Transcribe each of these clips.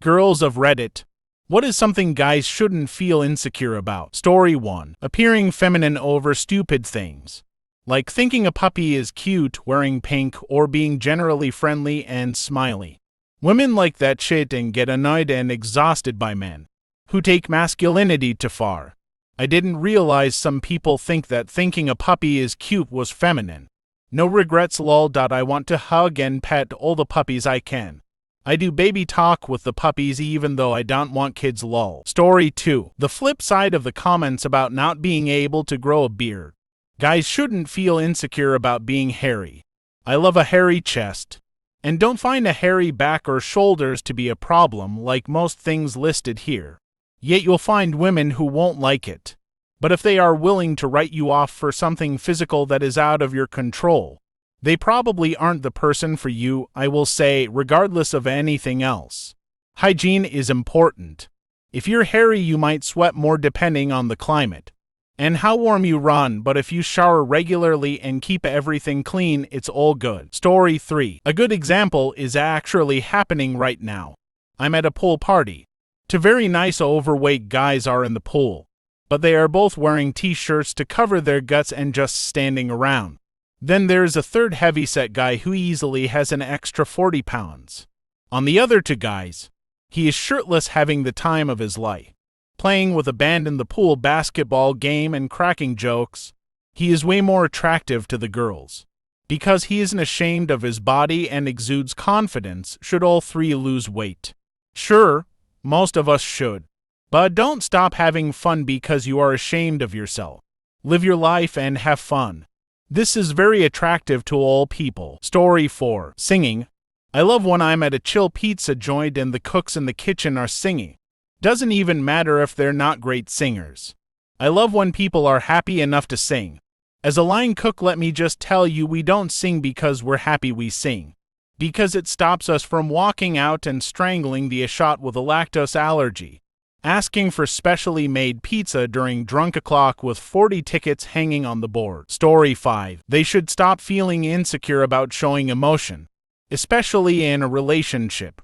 Girls of Reddit. What is something guys shouldn't feel insecure about? Story 1. Appearing feminine over stupid things. Like thinking a puppy is cute, wearing pink, or being generally friendly and smiley. Women like that shit and get annoyed and exhausted by men who take masculinity too far. I didn't realize some people think that thinking a puppy is cute was feminine. No regrets lol. I want to hug and pet all the puppies I can. I do baby talk with the puppies even though I don't want kids lol. Story 2. The flip side of the comments about not being able to grow a beard. Guys shouldn't feel insecure about being hairy. I love a hairy chest. And don't find a hairy back or shoulders to be a problem like most things listed here. Yet you'll find women who won't like it. But if they are willing to write you off for something physical that is out of your control, they probably aren't the person for you, I will say, regardless of anything else. Hygiene is important. If you're hairy, you might sweat more depending on the climate and how warm you run, but if you shower regularly and keep everything clean, it's all good. Story 3. A good example is actually happening right now. I'm at a pool party. Two very nice overweight guys are in the pool, but they are both wearing t-shirts to cover their guts and just standing around. Then there's a third heavyset guy who easily has an extra 40 pounds. On the other two guys, he is shirtless having the time of his life, playing with a band in the pool basketball game and cracking jokes. He is way more attractive to the girls. Because he isn't ashamed of his body and exudes confidence, should all three lose weight? Sure, most of us should. But don't stop having fun because you are ashamed of yourself. Live your life and have fun. This is very attractive to all people. Story 4. Singing. I love when I'm at a chill pizza joint and the cooks in the kitchen are singing. Doesn't even matter if they're not great singers. I love when people are happy enough to sing. As a line cook, let me just tell you, we don't sing because we're happy, we sing because it stops us from walking out and strangling the shot with a lactose allergy, asking for specially made pizza during drunk o'clock with 40 tickets hanging on the board. Story 5. They should stop feeling insecure about showing emotion, especially in a relationship.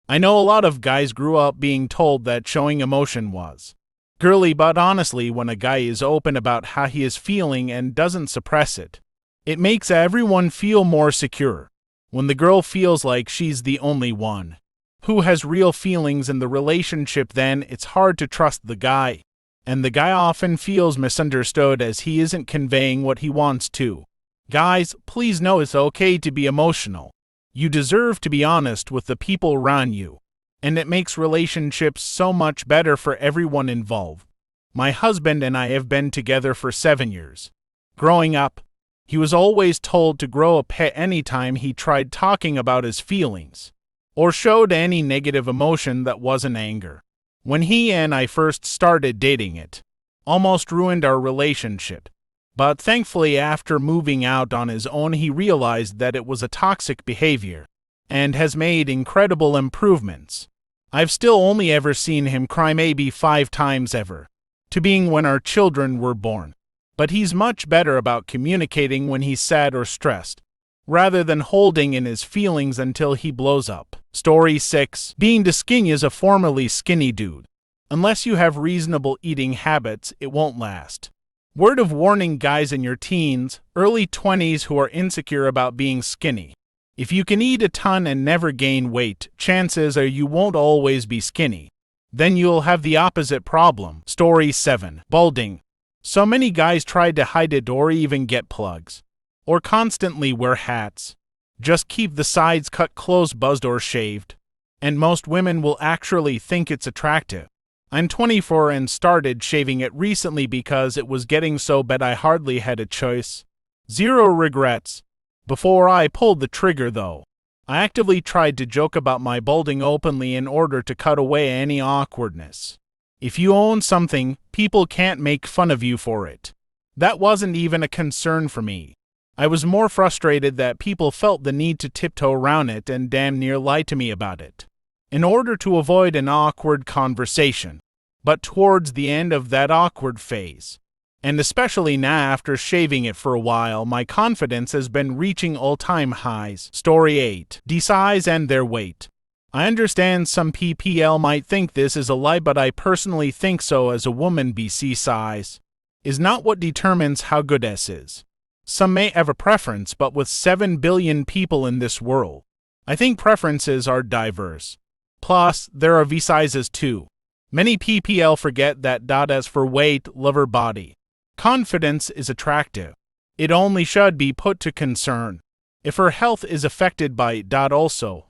I know a lot of guys grew up being told that showing emotion was girly, but honestly, when a guy is open about how he is feeling and doesn't suppress it, it makes everyone feel more secure. When the girl feels like she's the only one who has real feelings in the relationship, then it's hard to trust the guy. And the guy often feels misunderstood as he isn't conveying what he wants to. Guys, please know it's okay to be emotional. You deserve to be honest with the people around you, and it makes relationships so much better for everyone involved. My husband and I have been together for 7 years. Growing up, he was always told to grow a pet anytime he tried talking about his feelings or showed any negative emotion that wasn't anger. When he and I first started dating, it almost ruined our relationship. But thankfully, after moving out on his own, he realized that it was a toxic behavior and has made incredible improvements. I've still only ever seen him cry maybe 5 times ever, to being when our children were born. But he's much better about communicating when he's sad or stressed, rather than holding in his feelings until he blows up. Story 6. Being too skinny is a formerly skinny dude. Unless you have reasonable eating habits, it won't last. Word of warning, guys in your teens, early 20s who are insecure about being skinny. If you can eat a ton and never gain weight, chances are you won't always be skinny. Then you'll have the opposite problem. Story 7. Balding. So many guys try to hide it or even get plugs, or constantly wear hats. Just keep the sides cut close, buzzed, or shaved, and most women will actually think it's attractive. I'm 24 and started shaving it recently because it was getting so bad I hardly had a choice. Zero regrets. Before I pulled the trigger though, I actively tried to joke about my balding openly in order to cut away any awkwardness. If you own something, people can't make fun of you for it. That wasn't even a concern for me. I was more frustrated that people felt the need to tiptoe around it and damn near lie to me about it, in order to avoid an awkward conversation. But towards the end of that awkward phase, and especially now after shaving it for a while, my confidence has been reaching all-time highs. Story 8. Size and their weight. I understand some PPL might think this is a lie, but I personally think so. As a woman, BC size is not what determines how good S is. Some may have a preference, but with 7 billion people in this world, I think preferences are diverse. Plus, there are V sizes too. Many PPL forget that. As for weight, lover body confidence is attractive. It only should be put to concern if her health is affected by also.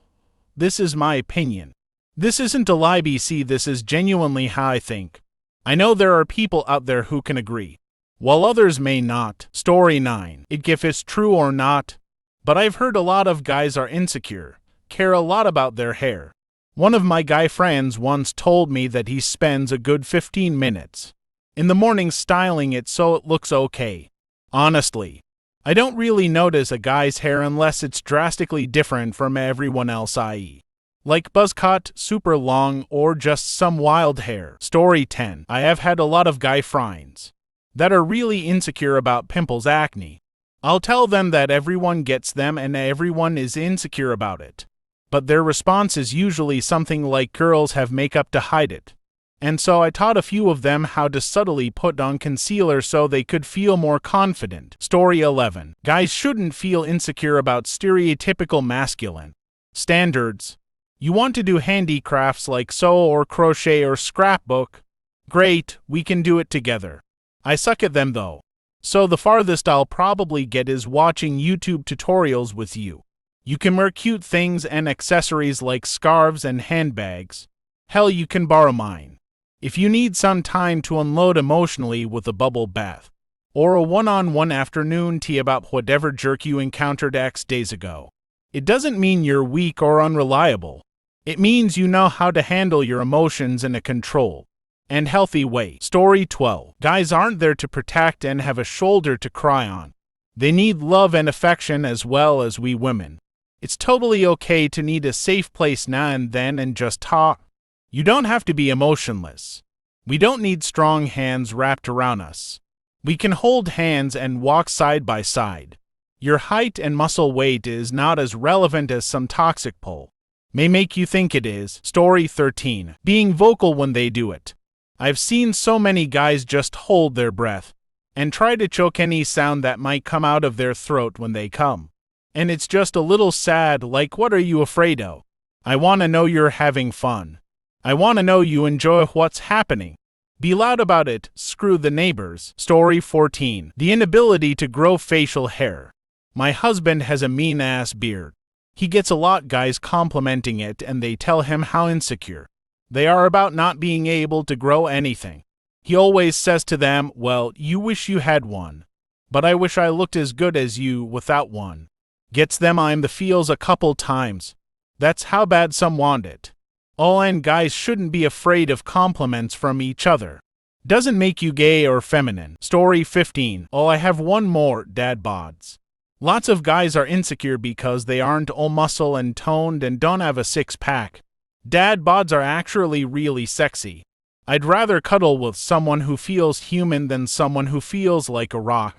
This is my opinion. This isn't a lie, BC, this is genuinely how I think. I know there are people out there who can agree, while others may not. Story 9. If it's true or not, but I've heard a lot of guys are insecure, care a lot about their hair. One of my guy friends once told me that he spends a good 15 minutes in the morning styling it so it looks okay. Honestly, I don't really notice a guy's hair unless it's drastically different from everyone else, i.e., like buzz cut, super long, or just some wild hair. Story 10. I have had a lot of guy friends that are really insecure about pimples, acne. I'll tell them that everyone gets them and everyone is insecure about it. But their response is usually something like girls have makeup to hide it. And so I taught a few of them how to subtly put on concealer so they could feel more confident. Story 11. Guys shouldn't feel insecure about stereotypical masculine standards. You want to do handicrafts like sew or crochet or scrapbook? Great, we can do it together. I suck at them though. So the farthest I'll probably get is watching YouTube tutorials with you. You can wear cute things and accessories like scarves and handbags. Hell, you can borrow mine if you need some time to unload emotionally with a bubble bath, or a one-on-one afternoon tea about whatever jerk you encountered X days ago. It doesn't mean you're weak or unreliable. It means you know how to handle your emotions in a controlled and healthy way. Story 12. Guys aren't there to protect and have a shoulder to cry on. They need love and affection as well as we women. It's totally okay to need a safe place now and then and just talk. You don't have to be emotionless. We don't need strong hands wrapped around us. We can hold hands and walk side by side. Your height and muscle weight is not as relevant as some toxic pull may make you think it is. Story 13. Being vocal when they do it. I've seen so many guys just hold their breath and try to choke any sound that might come out of their throat when they come. And it's just a little sad, like, what are you afraid of? I want to know you're having fun. I want to know you enjoy what's happening. Be loud about it, screw the neighbors. Story 14. The inability to grow facial hair. My husband has a mean-ass beard. He gets a lot guys complimenting it and they tell him how insecure they are about not being able to grow anything. He always says to them, well, you wish you had one, but I wish I looked as good as you without one. Gets them I'm the feels a couple times. That's how bad some want it. And guys shouldn't be afraid of compliments from each other. Doesn't make you gay or feminine. Story 15. I have one more, dad bods. Lots of guys are insecure because they aren't all muscle and toned and don't have a six-pack. Dad bods are actually really sexy. I'd rather cuddle with someone who feels human than someone who feels like a rock.